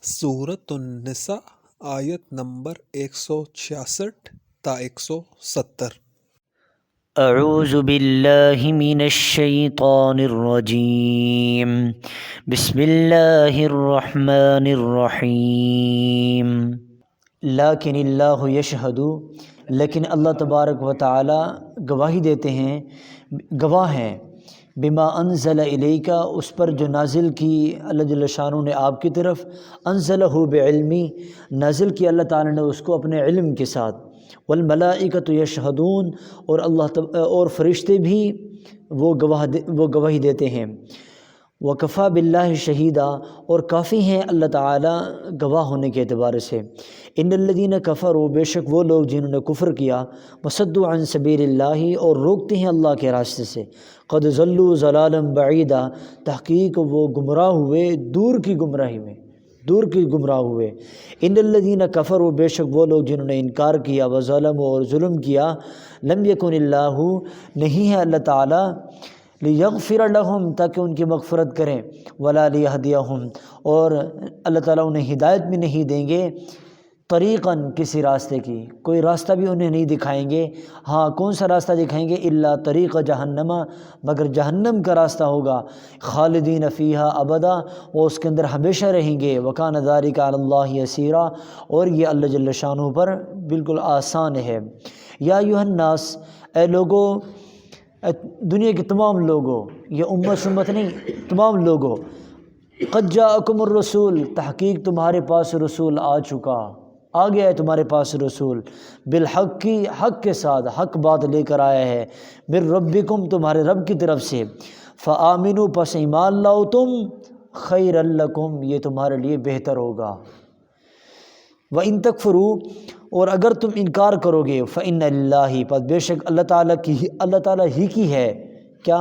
سورۃ النساء آیت نمبر 166 تا 170۔ اعوذ باللہ من الشیطان الرجیم، بسم اللہ الرحمن الرحیم۔ لیکن اللہ یشہد، لیکن اللہ تبارک و تعالی گواہی دیتے ہیں، گواہ ہیں، بما انزل الیک، اس پر جو نازل کی اللہ جل شانہ نے آپ کی طرف، انزلہ بعلمی، نازل کی اللہ تعالی نے اس کو اپنے علم کے ساتھ، والملائکۃ یشہدون، اور فرشتے بھی وہ گواہی دیتے ہیں، وکفیٰ باللہ شہیدا، اور کافی ہیں اللہ تعالی گواہ ہونے کے اعتبار سے۔ ان الذین کفروا، بے شک وہ لوگ جنہوں نے کفر کیا، وصدوا عن سبیل اللہ، اور روکتے ہیں اللہ کے راستے سے، قد ضلوا ضلالا بعیدا، تحقیق وہ گمراہ ہوئے دور کی گمراہی میں، دور کی گمراہ ہوئے۔ ان الذین کفروا، بے شک وہ لوگ جنہوں نے انکار کیا، وظلموا، اور ظلم کیا، لم یکن اللہ، نہیں ہے اللہ تعالی، لیغفر لہم، تاکہ ان کی مغفرت کریں، ولا لیہدیہم، اور اللہ تعالیٰ انہیں ہدایت بھی نہیں دیں گے، طریقاً، کسی راستے کی، کوئی راستہ بھی انہیں نہیں دکھائیں گے۔ ہاں، کون سا راستہ دکھائیں گے؟ الا طریق جہنم، مگر جہنم کا راستہ ہوگا، خالدین فیہا ابدا، وہ اس کے اندر ہمیشہ رہیں گے، وکان ذالک علی اللہ یسیرا، اور یہ اللہ جل شانہ پر بالکل آسان ہے۔ یا ایھا الناس، اے لوگو، دنیا کے تمام لوگوں، یہ امت سمت نہیں، تمام لوگوں، قد جاءکم الرسول، تحقیق تمہارے پاس رسول آ چکا، آ گیا ہے تمہارے پاس رسول، بالحق کی، حق کے ساتھ، حق بات لے کر آیا ہے، من ربکم، تمہارے رب کی طرف سے، فآمنوا، پس ایمان لاؤ تم، خیر لکم، یہ تمہارے لیے بہتر ہوگا، وَإِن تَكْفُرُوا، اور اگر تم انکار کرو گے، فَإِنَّ لِلَّهِ، پس بے شک اللہ تعالیٰ ہی کی ہے، کیا؟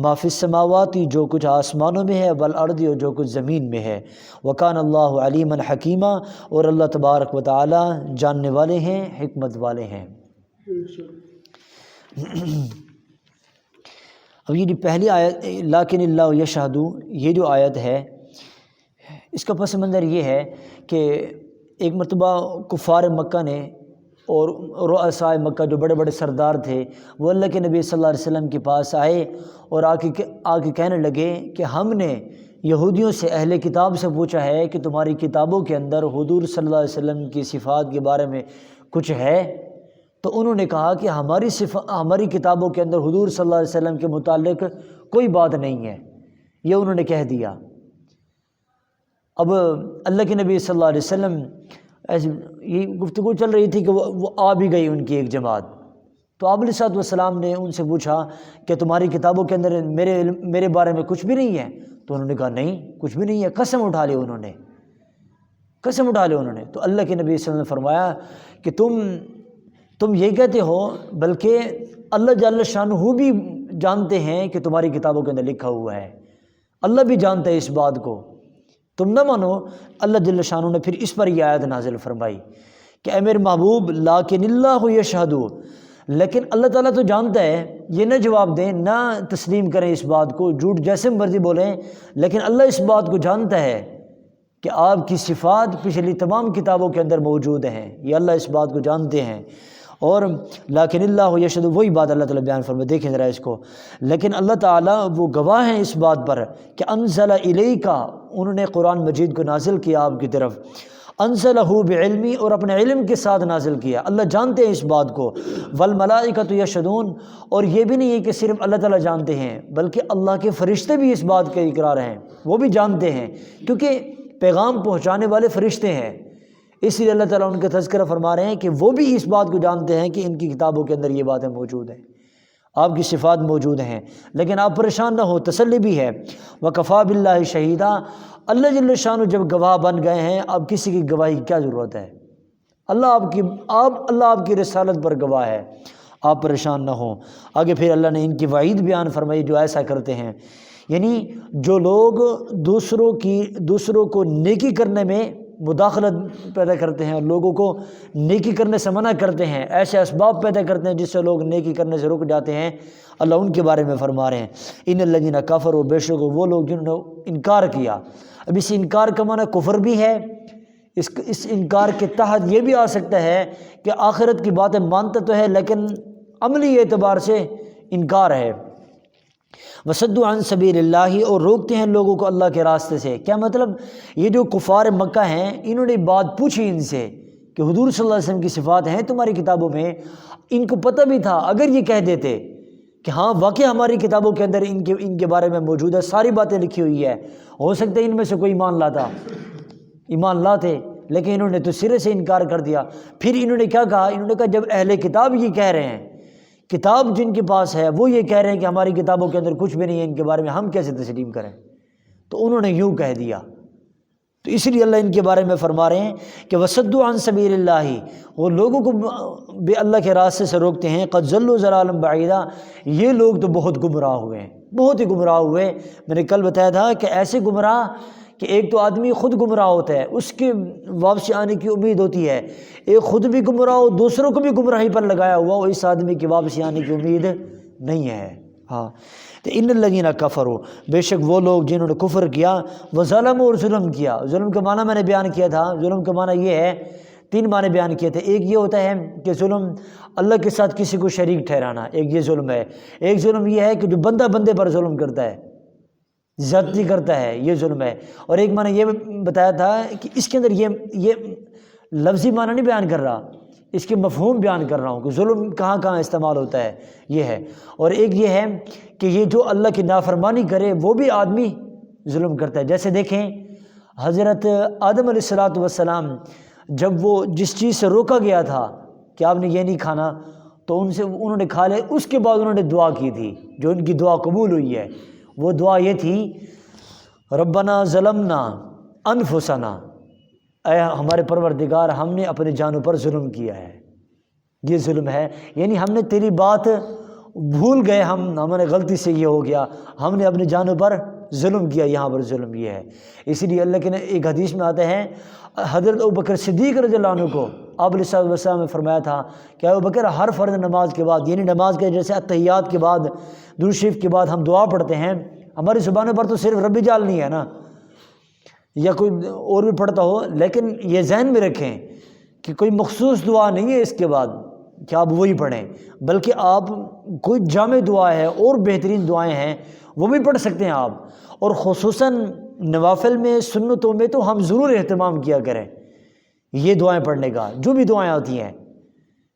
ما فی السماوات، جو کچھ آسمانوں میں ہے، والارض، اور جو کچھ زمین میں ہے، وَكَانَ اللَّهُ عَلِيمًا حَكِيمًا، اور اللہ تبارک و تعالی جاننے والے ہیں، حکمت والے ہیں۔ اب یہ پہلی آیت، لیکن اللہ یشہد، یہ جو آیت ہے، اس کا پس منظر یہ ہے کہ ایک مرتبہ کفار مکہ نے اور رؤساء مکہ، جو بڑے بڑے سردار تھے، وہ اللہ کے نبی صلی اللہ علیہ وسلم کے پاس آئے اور آ کے کہنے لگے کہ ہم نے یہودیوں سے، اہل کتاب سے پوچھا ہے کہ تمہاری کتابوں کے اندر حضور صلی اللہ علیہ وسلم کی صفات کے بارے میں کچھ ہے؟ تو انہوں نے کہا کہ ہماری کتابوں کے اندر حضور صلی اللہ علیہ وسلم کے متعلق کوئی بات نہیں ہے، یہ انہوں نے کہہ دیا۔ اب اللہ کے نبی صلی اللہ علیہ وسلم، ایسی یہ گفتگو چل رہی تھی کہ وہ آ بھی گئی ان کی ایک جماعت، تو آپ علیہ الصلوۃ والسلام نے ان سے پوچھا کہ تمہاری کتابوں کے اندر میرے بارے میں کچھ بھی نہیں ہے؟ تو انہوں نے کہا نہیں، کچھ بھی نہیں ہے، قسم اٹھا لی انہوں نے، قسم اٹھا لی انہوں نے۔ تو اللہ کے نبی صلی اللہ علیہ وسلم نے فرمایا کہ تم یہ کہتے ہو، بلکہ اللہ جل شانہ بھی جانتے ہیں کہ تمہاری کتابوں کے اندر لکھا ہوا ہے، اللہ بھی جانتا ہے اس بات کو، تم نہ مانو۔ اللہ جل شانہ نے پھر اس پر یہ آیت نازل فرمائی کہ اے میرے محبوب، لیکن اللہ یشہد، لیکن اللہ تعالیٰ تو جانتا ہے، یہ نہ جواب دیں، نہ تسلیم کریں اس بات کو، جھوٹ جیسے مرضی بولیں، لیکن اللہ اس بات کو جانتا ہے کہ آپ کی صفات پچھلی تمام کتابوں کے اندر موجود ہیں، یہ اللہ اس بات کو جانتے ہیں۔ اور لیکن اللہ یشہد، وہی بات اللہ تعالیٰ بیان فرمائے، دیکھیں ذرا اس کو، لیکن اللہ تعالیٰ وہ گواہ ہیں اس بات پر کہ انزل الیک، انہوں نے قرآن مجید کو نازل کیا آپ کی طرف، انزلہ بعلمی، اور اپنے علم کے ساتھ نازل کیا، اللہ جانتے ہیں اس بات کو، والملائکۃ یشہدون، اور یہ بھی نہیں ہے کہ صرف اللہ تعالیٰ جانتے ہیں، بلکہ اللہ کے فرشتے بھی اس بات کا اقرار ہیں، وہ بھی جانتے ہیں، کیونکہ پیغام پہنچانے والے فرشتے ہیں، اس لیے اللہ تعالیٰ ان کا تذکرہ فرما رہے ہیں کہ وہ بھی اس بات کو جانتے ہیں کہ ان کی کتابوں کے اندر یہ باتیں موجود ہیں، آپ کی صفات موجود ہیں، لیکن آپ پریشان نہ ہو، تسلی بھی ہے۔ وکفیٰ باللہ شہیدا، اللہ جل شانہ جب گواہ بن گئے ہیں، اب کسی کی گواہی کی کیا ضرورت ہے؟ اللہ آپ کی رسالت پر گواہ ہے، آپ پریشان نہ ہوں۔ آگے پھر اللہ نے ان کی وعید بیان فرمائی جو ایسا کرتے ہیں، یعنی جو لوگ دوسروں کو نیکی کرنے میں مداخلت پیدا کرتے ہیں اور لوگوں کو نیکی کرنے سے منع کرتے ہیں، ایسے اسباب پیدا کرتے ہیں جس سے لوگ نیکی کرنے سے رک جاتے ہیں، اللہ ان کے بارے میں فرما رہے ہیں ان الذین کفروا، بے شک وہ لوگ جنہوں نے انکار کیا۔ اب اس انکار کا معنی کفر بھی ہے، اس انکار کے تحت یہ بھی آ سکتا ہے کہ آخرت کی باتیں مانتا تو ہے لیکن عملی اعتبار سے انکار ہے۔ وصدوا عن سبیل اللہ، اور روکتے ہیں لوگوں کو اللہ کے راستے سے۔ کیا مطلب؟ یہ جو کفار مکہ ہیں انہوں نے بات پوچھی ان سے کہ حضور صلی اللہ علیہ وسلم کی صفات ہیں تمہاری کتابوں میں، ان کو پتہ بھی تھا اگر یہ کہہ دیتے کہ ہاں واقعی ہماری کتابوں کے اندر ان کے بارے میں موجود ہے، ساری باتیں لکھی ہوئی ہے، ہو سکتا ہے ان میں سے کوئی ایمان لاتے، لیکن انہوں نے تو سرے سے انکار کر دیا۔ پھر انہوں نے کیا کہا؟ انہوں نے کہا جب اہل کتاب یہ کہہ رہے ہیں، کتاب جن کے پاس ہے وہ یہ کہہ رہے ہیں کہ ہماری کتابوں کے اندر کچھ بھی نہیں ہے ان کے بارے میں، ہم کیسے تسلیم کریں؟ تو انہوں نے یوں کہہ دیا۔ تو اس لیے اللہ ان کے بارے میں فرما رہے ہیں کہ وصدوا عن سبیل اللہ، وہ لوگوں کو بے اللہ کے راستے سے روکتے ہیں۔ قد ضلوا ضلالا بعیدا، یہ لوگ تو بہت گمراہ ہوئے ہیں، بہت ہی گمراہ ہوئے۔ میں نے کل بتایا تھا کہ ایسے گمراہ کہ ایک تو آدمی خود گمراہ ہوتا ہے، اس کے واپسی آنے کی امید ہوتی ہے، ایک خود بھی گمراہ ہو دوسروں کو بھی گمراہی پر لگایا ہوا ہو، اس آدمی کی واپسی آنے کی امید نہیں ہے۔ ہاں تو ان الذین کفروا، بے شک وہ لوگ جنہوں نے کفر کیا، وظلموا، اور ظلم کیا۔ ظلم کا معنی میں نے بیان کیا تھا، ظلم کا معنی یہ ہے، 3 معنی بیان کیے تھے۔ ایک یہ ہوتا ہے کہ ظلم اللہ کے ساتھ کسی کو شریک ٹھہرانا، ایک یہ ظلم ہے۔ ایک ظلم یہ ہے کہ جو بندہ بندے پر ظلم کرتا ہے، زیادتی کرتا ہے، یہ ظلم ہے۔ اور ایک معنی یہ بتایا تھا کہ اس کے اندر یہ لفظی معنی نہیں بیان کر رہا، اس کے مفہوم بیان کر رہا ہوں کہ ظلم کہاں کہاں استعمال ہوتا ہے، یہ ہے۔ اور ایک یہ ہے کہ یہ جو اللہ کی نافرمانی کرے وہ بھی آدمی ظلم کرتا ہے۔ جیسے دیکھیں حضرت آدم علیہ السلام جب وہ جس چیز سے روکا گیا تھا کہ آپ نے یہ نہیں کھانا، تو انہوں نے کھا لے، اس کے بعد انہوں نے دعا کی تھی جو ان کی دعا قبول ہوئی ہے۔ وہ دعا یہ تھی ربنا ظلمنا انفسنا، اے ہمارے پروردگار ہم نے اپنے جانوں پر ظلم کیا ہے، یہ ظلم ہے، یعنی ہم نے تیری بات بھول گئے، ہمارے غلطی سے یہ ہو گیا، ہم نے اپنے جانوں پر ظلم کیا، یہاں پر ظلم یہ ہے۔ اسی لیے اللہ کے ایک حدیث میں آتا ہے، حضرت ابوبکر صدیق رضی اللہ عنہ کو آپ علیہ السلام نے فرمایا تھا کہ ابوبکر ہر فرض نماز کے بعد، یعنی نماز کے جیسے اتحیات کے بعد، درود شریف کے بعد ہم دعا پڑھتے ہیں، ہماری زبانوں پر تو صرف رب جال نہیں ہے نا، یا کوئی اور بھی پڑھتا ہو، لیکن یہ ذہن میں رکھیں کہ کوئی مخصوص دعا نہیں ہے اس کے بعد کہ آپ وہی پڑھیں، بلکہ آپ کوئی جامع دعا ہے اور بہترین دعائیں ہیں وہ بھی پڑھ سکتے ہیں آپ۔ اور خصوصاً نوافل میں، سنتوں میں تو ہم ضرور اہتمام کیا کریں یہ دعائیں پڑھنے کا، جو بھی دعائیں آتی ہیں،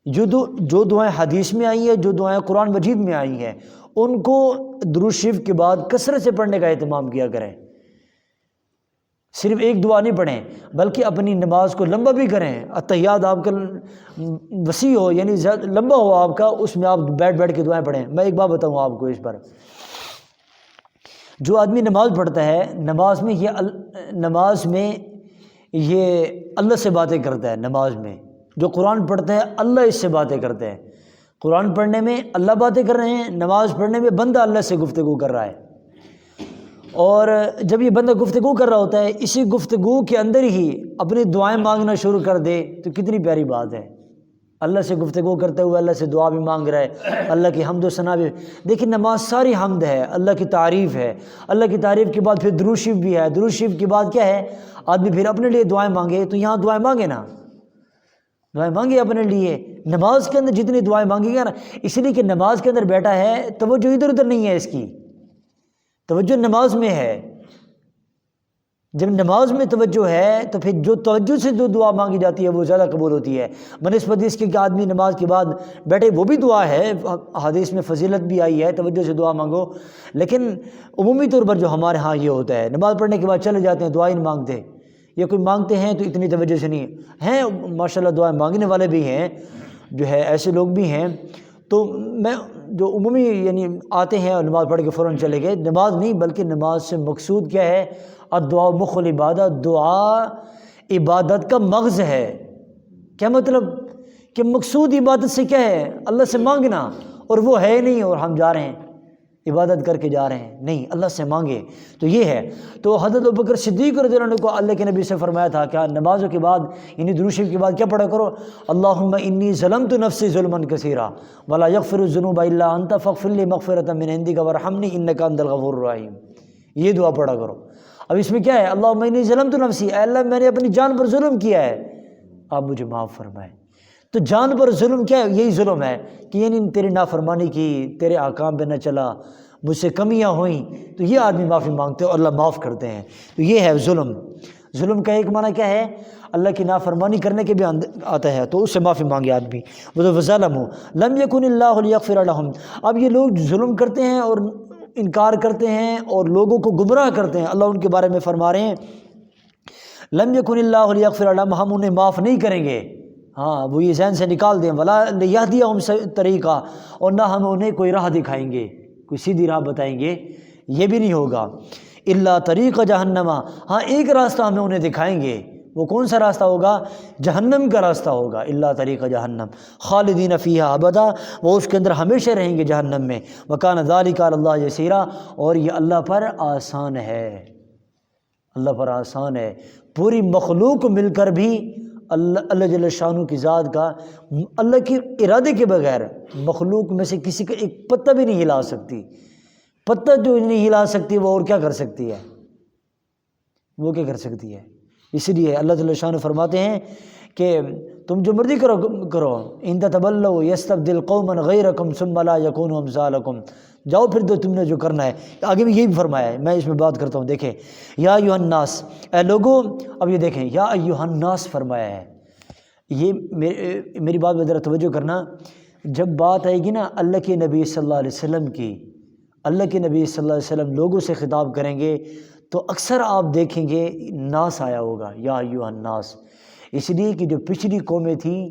جو دعائیں حدیث میں آئی ہیں، جو دعائیں قرآن مجید میں آئی ہیں، ان کو درود شریف کے بعد کثرت سے پڑھنے کا اہتمام کیا کریں۔ صرف ایک دعا نہیں پڑھیں بلکہ اپنی نماز کو لمبا بھی کریں، اتحیات آپ کا وسیع ہو، یعنی لمبا ہو آپ کا، اس میں آپ بیٹھ کے دعائیں پڑھیں۔ میں ایک بات بتاؤں آپ کو اس پر، جو آدمی نماز پڑھتا ہے، نماز میں یہ اللہ سے باتیں کرتا ہے، نماز میں جو قرآن پڑھتا ہے اللہ اس سے باتیں کرتے ہیں۔ قرآن پڑھنے میں اللہ باتیں کر رہے ہیں، نماز پڑھنے میں بندہ اللہ سے گفتگو کر رہا ہے۔ اور جب یہ بندہ گفتگو کر رہا ہوتا ہے، اسی گفتگو کے اندر ہی اپنی دعائیں مانگنا شروع کر دے تو کتنی پیاری بات ہے۔ اللہ سے گفتگو کرتے ہوئے اللہ سے دعا بھی مانگ رہا ہے، اللہ کی حمد و ثنا بھی۔ دیکھیں نماز ساری حمد ہے، اللہ کی تعریف ہے، اللہ کی تعریف کے بعد پھر درود شریف بھی ہے، درود شریف کے بعد کیا ہے، آدمی پھر اپنے لیے دعائیں مانگے، تو یہاں دعائیں مانگے نا، دعائیں مانگے اپنے لیے۔ نماز کے اندر جتنی دعائیں مانگی گا نا، اس لیے کہ نماز کے اندر بیٹھا ہے، توجہ ادھر ادھر نہیں ہے، اس کی توجہ نماز میں ہے۔ جب نماز میں توجہ ہے تو پھر جو توجہ سے جو دعا مانگی جاتی ہے وہ زیادہ قبول ہوتی ہے، بنسبت اس کے کہ آدمی نماز کے بعد بیٹھے، وہ بھی دعا ہے، حدیث میں فضیلت بھی آئی ہے توجہ سے دعا مانگو، لیکن عمومی طور پر جو ہمارے ہاں یہ ہوتا ہے، نماز پڑھنے کے بعد چلے جاتے ہیں، دعائیں نہیں مانگتے، یا کوئی مانگتے ہیں تو اتنی توجہ سے نہیں ہیں، ماشاءاللہ دعائیں مانگنے والے بھی ہیں، جو ہے ایسے لوگ بھی ہیں۔ تو میں جو عمومی یعنی آتے ہیں اور نماز پڑھ کے فوراً چلے گئے، نماز نہیں بلکہ نماز سے مقصود کیا ہے، الدعاء مخ العبادت، دعا عبادت کا مغز ہے۔ کیا مطلب کہ مقصود عبادت سے کیا ہے، اللہ سے مانگنا، اور وہ ہے نہیں اور ہم جا رہے ہیں عبادت کر کے جا رہے ہیں، نہیں، اللہ سے مانگے. تو یہ ہے. تو حضرت ابوبکر صدیق رضی اللہ عنہ کو اللہ کے نبی سے فرمایا تھا کیا نمازوں کے بعد یعنی درود شریف کے بعد کیا پڑھا کرو؟ اللہم انی ظلمت نفسی ظلما کثیرا ولا یغفر الذنوب الا انت فاغفر لی مغفرۃ من عندک وارحمنی انک انت الغفور الرحیم. یہ دعا پڑھا کرو. اب اس میں کیا ہے؟ اللہم انی ظلمت نفسی، اے اللہ میں نے اپنی جان پر ظلم کیا ہے، آپ مجھے معاف فرمائیں. تو جان پر ظلم کیا ہے؟ یہی ظلم ہے کہ یعنی تیری نافرمانی کی، تیرے احکام پہ نہ چلا، مجھ سے کمیاں ہوئیں، تو یہ آدمی معافی مانگتے ہیں اور اللہ معاف کرتے ہیں. تو یہ ہے ظلم. ظلم کا ایک معنی کیا ہے؟ اللہ کی نافرمانی کرنے کے بھی آتا ہے، تو اس سے معافی مانگے آدمی. وہ تو وظلموا لم یکن اللہ لیغفر لهم. اب یہ لوگ ظلم کرتے ہیں اور انکار کرتے ہیں اور لوگوں کو گمراہ کرتے ہیں. اللہ ان کے بارے میں فرما رہے ہیں لم یکن اللہ لیغفر لهم، ہم انہیں معاف نہیں کریں گے. ہاں، وہ یہ ذہن سے نکال دیں. ولا لیہدیہم طریقہ، اور نہ ہم انہیں کوئی راہ دکھائیں گے، کوئی سیدھی راہ بتائیں گے، یہ بھی نہیں ہوگا. الا طریق جہنم، ہاں ایک راستہ ہمیں انہیں دکھائیں گے. وہ کون سا راستہ ہوگا؟ جہنم کا راستہ ہوگا. الا طریق جہنم خالدین فیہا ابدا، وہ اس کے اندر ہمیشہ رہیں گے جہنم میں. وکان ذلک علی اللہ یسیرا، اور یہ اللہ پر آسان ہے، اللہ پر آسان ہے. پوری مخلوق مل کر بھی اللہ جل شانہ کی ذات کا، اللہ کے ارادے کے بغیر مخلوق میں سے کسی کا ایک پتہ بھی نہیں ہلا سکتی. پتہ جو نہیں ہلا سکتی وہ اور کیا کر سکتی ہے؟ وہ کیا کر سکتی ہے؟ اس لیے اللہ جل شانہ فرماتے ہیں کہ تم جو مرضی کرو ان تتولوا یستبدل قوما غیرکم ثم لا یکونوا امثالکم. جاؤ پھر تو تم نے جو کرنا ہے. آگے بھی یہی فرمایا ہے، میں اس میں بات کرتا ہوں. دیکھیں یا ایھا الناس، اے لوگوں. اب یہ دیکھیں یا ایھا الناس فرمایا ہے. یہ میری بات میں ذرا توجہ کرنا. جب بات آئے گی نا اللہ کے نبی صلی اللہ علیہ وسلم کی، اللہ کے نبی صلی اللہ علیہ وسلم لوگوں سے خطاب کریں گے تو اکثر آپ دیکھیں گے ناس آیا ہوگا، یا ایھا الناس. اس لیے کہ جو پچھلی قومیں تھیں،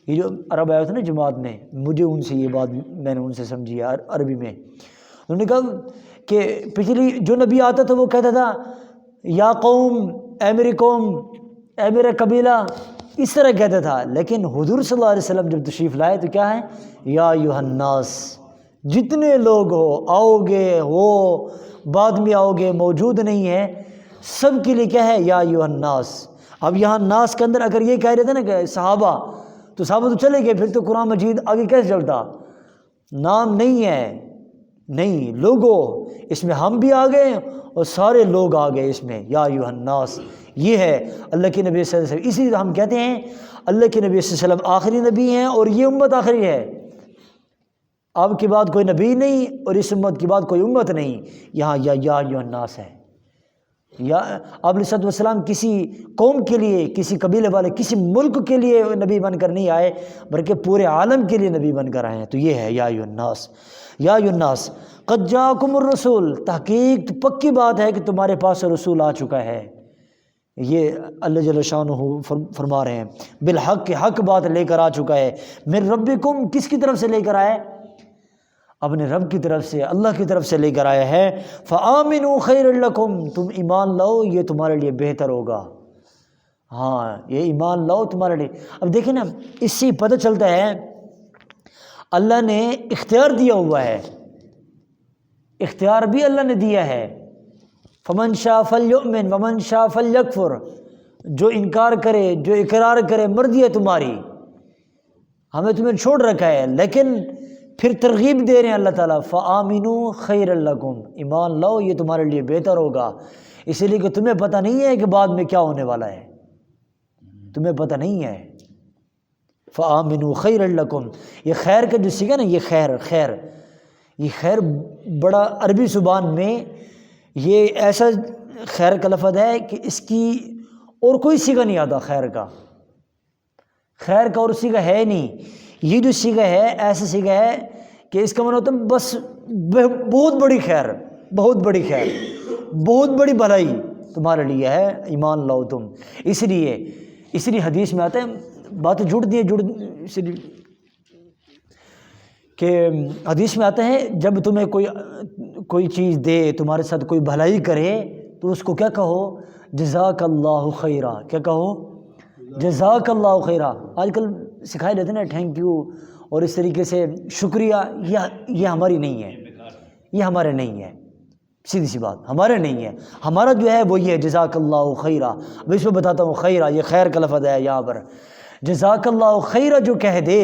یہ جو عرب آیا تھا نا جماعت میں، مجھے ان سے یہ بات میں نے ان سے سمجھی ہے عربی میں. انہوں نے کہا کہ پچھلی جو نبی آتا تھا وہ کہتا تھا یا قوم، اے میری قوم، اے میرا قبیلہ، اس طرح کہتا تھا. لیکن حضور صلی اللہ علیہ وسلم جب تشریف لائے تو کیا ہے؟ یا ایھا الناس، جتنے لوگ ہو، آؤ گے، ہو بعد میں آؤ گے، موجود نہیں ہے، سب کے لیے کیا ہے؟ یا ایھا الناس. اب یہاں ناس کے اندر اگر یہ کہہ رہے تھے نا کہ صحابہ، تو صحابہ تو چلے گئے، پھر تو قرآن مجید آگے کیسے چلتا؟ نام نہیں ہے، نہیں، لوگوں، اس میں ہم بھی آ گئے اور سارے لوگ آ گئے اس میں. یا ایھا الناس، یہ ہے اللہ کے نبی صلی اللہ علیہ وسلم. اسی لیے ہم کہتے ہیں اللہ کے نبی صلی اللہ علیہ وسلم آخری نبی ہیں اور یہ امت آخری ہے. آپ کے بعد کوئی نبی نہیں اور اس امت کے بعد کوئی امت نہیں. یہاں یا ایھا الناس ہے. یا آپ علیہ السلام کسی قوم کے لیے، کسی قبیلے والے، کسی ملک کے لیے نبی بن کر نہیں آئے، بلکہ پورے عالم کے لیے نبی بن کر آئے ہیں. تو یہ ہے یا ایھا الناس. یا ایھا الناس قد جاءکم الرسول، تحقیق پکی بات ہے کہ تمہارے پاس رسول آ چکا ہے. یہ اللہ جل شانہ فرما رہے ہیں بالحق، حق بات لے کر آ چکا ہے. من ربکم، کس کی طرف سے لے کر آئے؟ اپنے رب کی طرف سے، اللہ کی طرف سے لے کر آیا ہے. فآمنوا خیر لکم، تم ایمان لاؤ یہ تمہارے لیے بہتر ہوگا. ہاں، یہ ایمان لاؤ تمہارے لیے. اب دیکھیں نا، اس سے پتہ چلتا ہے اللہ نے اختیار دیا ہوا ہے. اختیار بھی اللہ نے دیا ہے. فمن شاء فلیؤمن ومن شاء فلیکفر، جو انکار کرے، جو اقرار کرے، مرضی ہے تمہاری، ہمیں تمہیں چھوڑ رکھا ہے. لیکن پھر ترغیب دے رہے ہیں اللہ تعالیٰ فآمنوا خیر لکم، ایمان لاؤ یہ تمہارے لیے بہتر ہوگا. اس لیے کہ تمہیں پتہ نہیں ہے کہ بعد میں کیا ہونے والا ہے، تمہیں پتہ نہیں ہے. فآمنوا خیر لکم، یہ خیر کا جو سیکھا نا، یہ خیر، یہ خیر بڑا عربی زبان میں یہ ایسا خیر کا لفظ ہے کہ اس کی اور کوئی سیگا نہیں آتا. خیر کا اور سیگا ہے نہیں. یہ جو سیگا ہے ایسا سیگا ہے کہ اس کا معنی ہوتا ہے بس بہت بڑی خیر، بہت بڑی خیر، بہت بڑی بھلائی تمہارے لیے ہے، ایمان لاؤ تم. اس لیے حدیث میں آتا ہے، باتیں جڑتی ہیں اس لیے کہ حدیث میں آتا ہے جب تمہیں کوئی چیز دے، تمہارے ساتھ کوئی بھلائی کرے، تو اس کو کیا کہو؟ جزاک اللہ خیرہ. کیا کہو؟ جزاک اللہ خیرہ. آج کل سکھائے لیتے نا تھینک یو اور اس طریقے سے شکریہ، یہ ہماری نہیں ہے، یہ ہمارے نہیں ہے، سیدھی سی بات ہمارے نہیں ہے. ہمارا جو ہے وہ یہ ہے جزاک اللہ خیرہ. اب اس میں بتاتا ہوں خیرہ، یہ خیر کا لفظ ہے یہاں پر. جزاک اللہ خیرہ جو کہہ دے،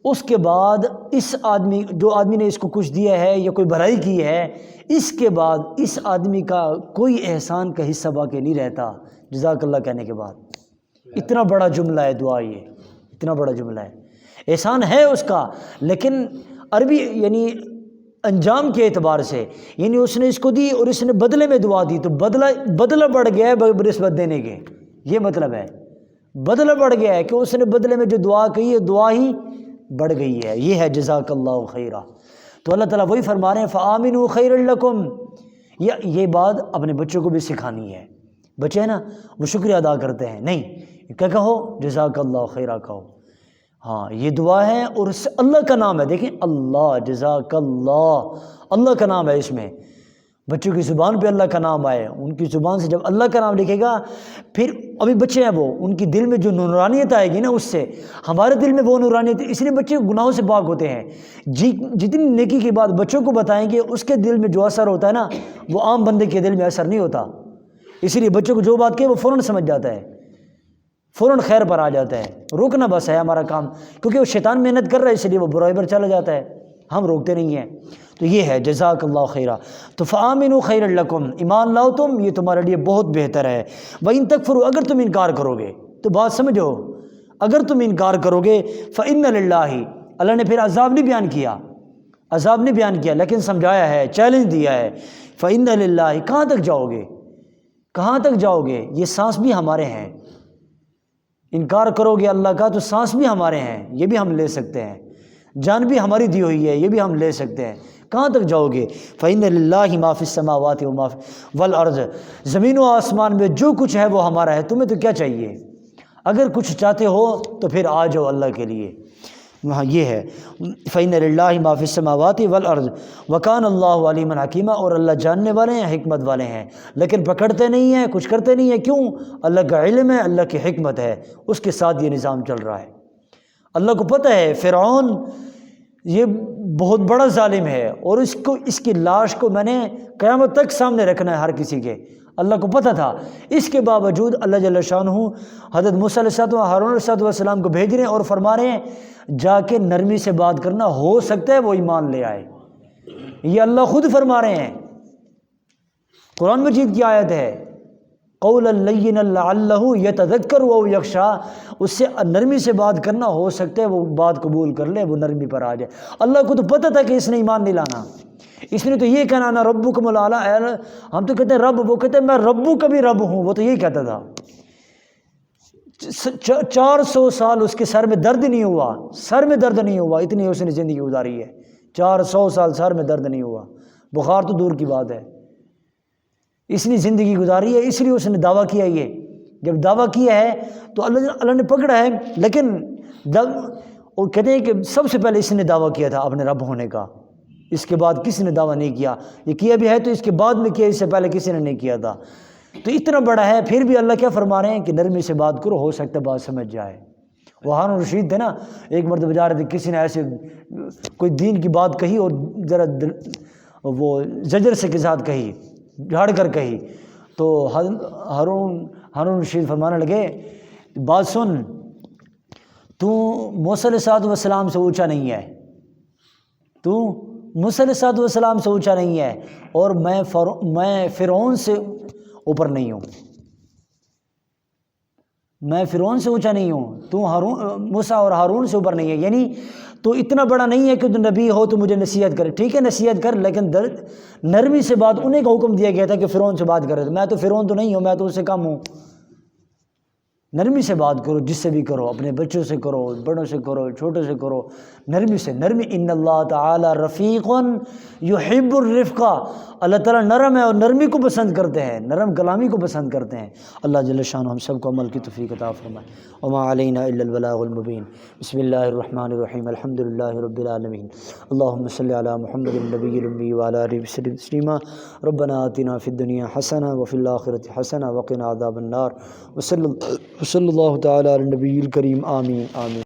اس کے بعد اس آدمی جو آدمی نے اس کو کچھ دیا ہے یا کوئی بھلائی کی ہے، اس کے بعد اس آدمی کا کوئی احسان کا حصہ باقی نہیں رہتا جزاک اللہ کہنے کے بعد. اتنا بڑا جملہ ہے دعا، یہ اتنا بڑا جملہ ہے. احسان ہے اس کا، لیکن عربی یعنی انجام کے اعتبار سے، یعنی اس نے اس کو دی اور اس نے بدلے میں دعا دی، تو بدلہ بڑھ گیا ہے بنسبت دینے کے. یہ مطلب ہے بدلہ بڑھ گیا ہے کہ اس نے بدلے میں جو دعا کی ہے دعا ہی بڑھ گئی ہے. یہ ہے جزاک اللہ خیرہ. تو اللہ تعالیٰ وہی فرما رہے ہیں فآمنوا خیر لکم. یہ بات اپنے بچوں کو بھی سکھانی ہے. بچے ہیں نا وہ شکریہ ادا کرتے ہیں، نہیں کیا کہو جزاک اللہ خیرہ کہو. ہاں یہ دعا ہے اور اس سے اللہ کا نام ہے. دیکھیں اللہ جزاک اللہ کا نام ہے. اس میں بچوں کی زبان پہ اللہ کا نام آئے، ان کی زبان سے جب اللہ کا نام لکھے گا، پھر ابھی بچے ہیں وہ، ان کی دل میں جو نورانیت آئے گی نا، اس سے ہمارے دل میں وہ نورانیت، اس لیے بچے گناہوں سے پاک ہوتے ہیں. جتنی نیکی کی بات بچوں کو بتائیں گے، اس کے دل میں جو اثر ہوتا ہے نا، وہ عام بندے کے دل میں اثر نہیں ہوتا. اس لیے بچوں کو جو بات کہے وہ فوراً سمجھ جاتا ہے، فوراً خیر پر آ جاتا ہے. روکنا بس ہے ہمارا کام، کیونکہ وہ شیطان محنت کر رہا ہے، اس لیے وہ برائی پر چلا جاتا ہے، ہم روکتے نہیں ہیں. تو یہ ہے جزاک اللہ خیرہ. تو فآمنوا خیر لکم، ایمان لاؤ تم، یہ تمہارے لیے بہت بہتر ہے. وَإِن تکفروا، اگر تم انکار کرو گے تو بات سمجھو، اگر تم انکار کرو گے فإن للہ، اللہ نے پھر عذاب نہیں بیان کیا، عذاب نہیں بیان کیا لیکن سمجھایا ہے، چیلنج دیا ہے. فإن للہ، کہاں تک جاؤ گے، کہاں تک جاؤ گے؟ یہ سانس بھی ہمارے ہیں. انکار کرو گے اللہ کا تو سانس بھی ہمارے ہیں، یہ بھی ہم لے سکتے ہیں. جان بھی ہماری دی ہوئی ہے، یہ بھی ہم لے سکتے ہیں. کہاں تک جاؤ گے؟ فإن للہ ما فی السماوات وما فی والارض، زمین و آسمان میں جو کچھ ہے وہ ہمارا ہے. تمہیں تو کیا چاہیے؟ اگر کچھ چاہتے ہو تو پھر آ جاؤ اللہ کے لیے. وہاں یہ ہے فإن للہ ما فی السماوات والارض وکان اللہ علیما حکیما، اور اللہ جاننے والے ہیں، حکمت والے ہیں. لیکن پکڑتے نہیں ہیں، کچھ کرتے نہیں ہیں. کیوں؟ اللہ کا علم ہے، اللہ کی حکمت ہے، اس کے ساتھ یہ نظام چل رہا ہے. اللہ کو پتہ ہے فرعون یہ بہت بڑا ظالم ہے، اور اس کی لاش کو میں نے قیامت تک سامنے رکھنا ہے ہر کسی کے. اللہ کو پتہ تھا، اس کے باوجود اللہ جل شانہ حضرت موسیٰ علیہ السلام ہارون علیہ السلام کو بھیج رہے ہیں اور فرما رہے ہیں جا کے نرمی سے بات کرنا، ہو سکتا ہے وہ ایمان لے آئے. یہ اللہ خود فرما رہے ہیں، قرآن مجید کی آیت ہے قولا لینا لعلہ یتذکر او یخشی، اس سے نرمی سے بات کرنا، ہو سکتا ہے وہ بات قبول کر لے، وہ نرمی پر آ جائے. اللہ کو تو پتہ تھا کہ اس نے ایمان نہیں لانا، اس نے تو یہ کہنا انا ربکم الاعلی. ہم تو کہتے ہیں رب، وہ کہتے ہیں میں ربو کا بھی رب ہوں، وہ تو یہی کہتا تھا. 400 سال اس کے سر میں درد نہیں ہوا، سر میں درد نہیں ہوا، اتنی اس نے زندگی گزاری ہے. 400 سال سر میں درد نہیں ہوا، بخار تو دور کی بات ہے. اس نے زندگی گزاری ہے، اس لیے اس نے دعویٰ کیا. یہ جب دعویٰ کیا ہے تو اللہ نے پکڑا ہے. لیکن اور کہتے ہیں کہ سب سے پہلے اس نے دعویٰ کیا تھا اپنے رب ہونے کا، اس کے بعد کسی نے دعویٰ نہیں کیا. یہ کیا بھی ہے تو اس کے بعد میں کیا، اس سے پہلے کسی نے نہیں کیا تھا. تو اتنا بڑا ہے، پھر بھی اللہ کیا فرما رہے ہیں کہ نرمی سے بات کرو، ہو سکتا ہے بات سمجھ جائے. وہ ہارون رشید تھے نا، ایک مرتبہ جا رہے تھے، کسی نے ایسے کوئی دین کی بات کہی اور ذرا وہ زجر سے کے ساتھ کہی، جھاڑ کر کہی، تو ہارون رشید فرمانے لگے بات سن، تو موسیٰ علیہ السلام سے اونچا نہیں ہے، تو موسیٰ علیہ السلام سے اونچا نہیں ہے، اور میں فرعون سے اوپر نہیں ہوں، میں فرعون سے اونچا نہیں ہوں، تو موسیٰ اور ہارون سے اوپر نہیں ہے. یعنی تو اتنا بڑا نہیں ہے کہ تو نبی ہو تو مجھے نصیحت کرے. ٹھیک ہے نصیحت کر، لیکن نرمی سے بات. انہیں کا حکم دیا گیا تھا کہ فرعون سے بات کرے، میں تو فرعون تو نہیں ہوں، میں تو اس سے کم ہوں. نرمی سے بات کرو، جس سے بھی کرو، اپنے بچوں سے کرو، بڑوں سے کرو، چھوٹوں سے کرو، نرمی سے. نرمی ان اللہ تعالی رفیق یحب الرفق، اللہ تعالیٰ نرم ہے اور نرمی کو پسند کرتے ہیں، نرم کلامی کو پسند کرتے ہیں. اللہ جل شانہ ہم سب کو عمل کی توفیق عطا فرمائے. وما علینا الا البلاغ المبین. بسم اللہ الرحمن الرحیم. الحمد للہ رب العالمین. اللہم صلی علی محمد النبی الامی وعلی آلہ وسلم تسلیما. ربنا آتنا فی الدنیا حسنہ وفی الآخرۃ حسنہ وقنا عذاب النار. وصلی اللہ تعالی علی النبی الکریم. آمین آمین.